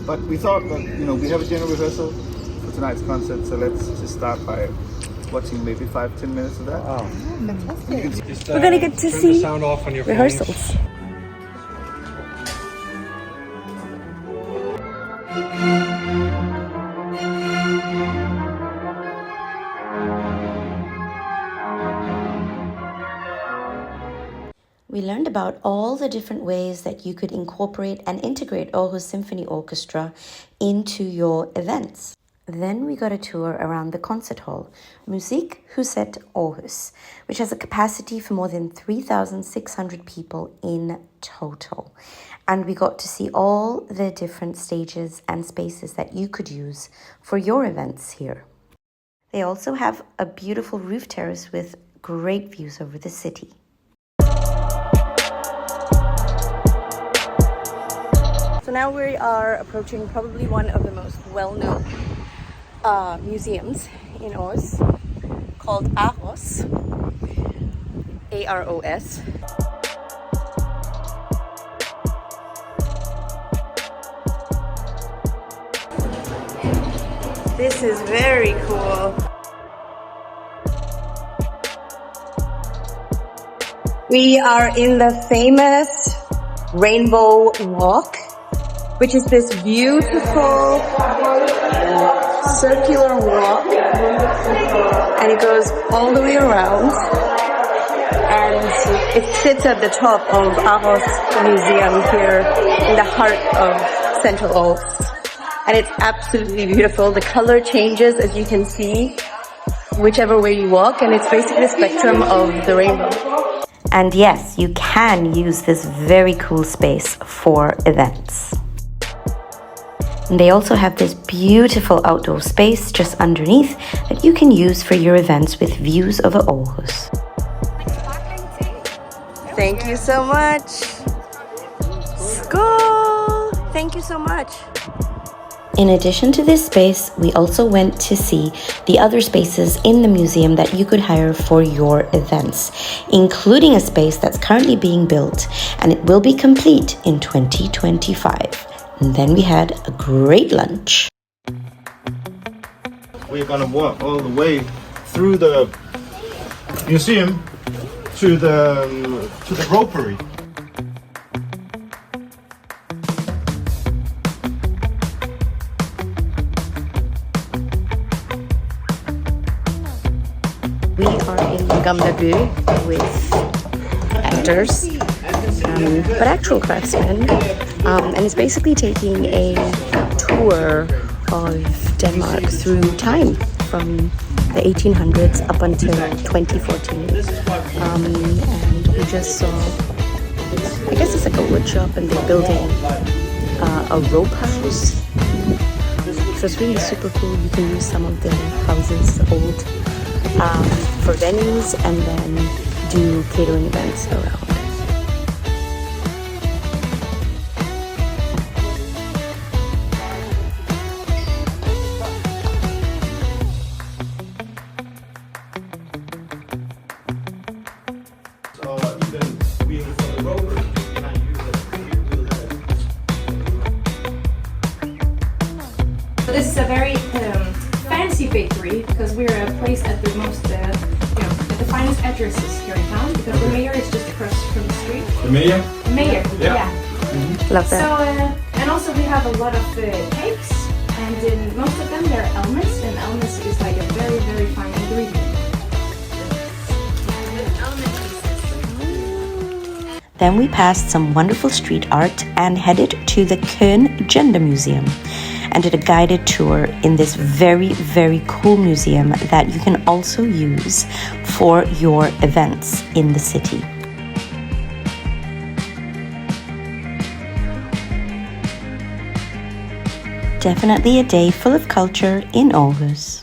But we thought that, we have a general rehearsal for tonight's concert, so let's just start by watching maybe 5-10 minutes of that. Wow. Fantastic. We're gonna get to turn see the sound off on your rehearsals. phones. We learned about all the different ways that you could incorporate and integrate Aarhus Symfoniorkester into your events. Then we got a tour around the concert hall, Musikhuset Aarhus, which has a capacity for more than 3,600 people in total. And we got to see all the different stages and spaces that you could use for your events here. They also have a beautiful roof terrace with great views over the city. So now we are approaching probably one of the most well-known museums in Aarhus, called ARoS, ARoS. This is very cool. We are in the famous Rainbow Walk, which is this beautiful circular walk, and it goes all the way around, and it sits at the top of ARoS Museum here in the heart of Central Aarhus, and it's absolutely beautiful. The color changes, as you can see, whichever way you walk, and it's basically the spectrum of the rainbow. And yes, you can use this very cool space for events. And they also have this beautiful outdoor space just underneath that you can use for your events with views over Aarhus. Thank you so much. Skål! Thank you so much. In addition to this space, we also went to see the other spaces in the museum that you could hire for your events, including a space that's currently being built, and it will be complete in 2025. And then we had a great lunch. We're gonna walk all the way through the museum to the ropery. We are in Den Gamle By with actors, but actual craftsmen, and it's basically taking a tour of Denmark through time from the 1800s up until 2014. And we just saw, I guess it's like a wood shop, and they're building a rope house. So it's really super cool. You can use some of the houses, old, for venues, and then do catering events around. This is a very fancy bakery because we're a place at the most, at the finest addresses here in town, because the mayor is just across from the street. The mayor? The mayor, yeah. Mm-hmm. Love that. So, and also we have a lot of cakes, and in most of them they're almonds, and almonds is like a very, very fine ingredient. Then we passed some wonderful street art and headed to the Køn Gender Museum and did a guided tour in this very, very cool museum that you can also use for your events in the city. Definitely a day full of culture in Aarhus.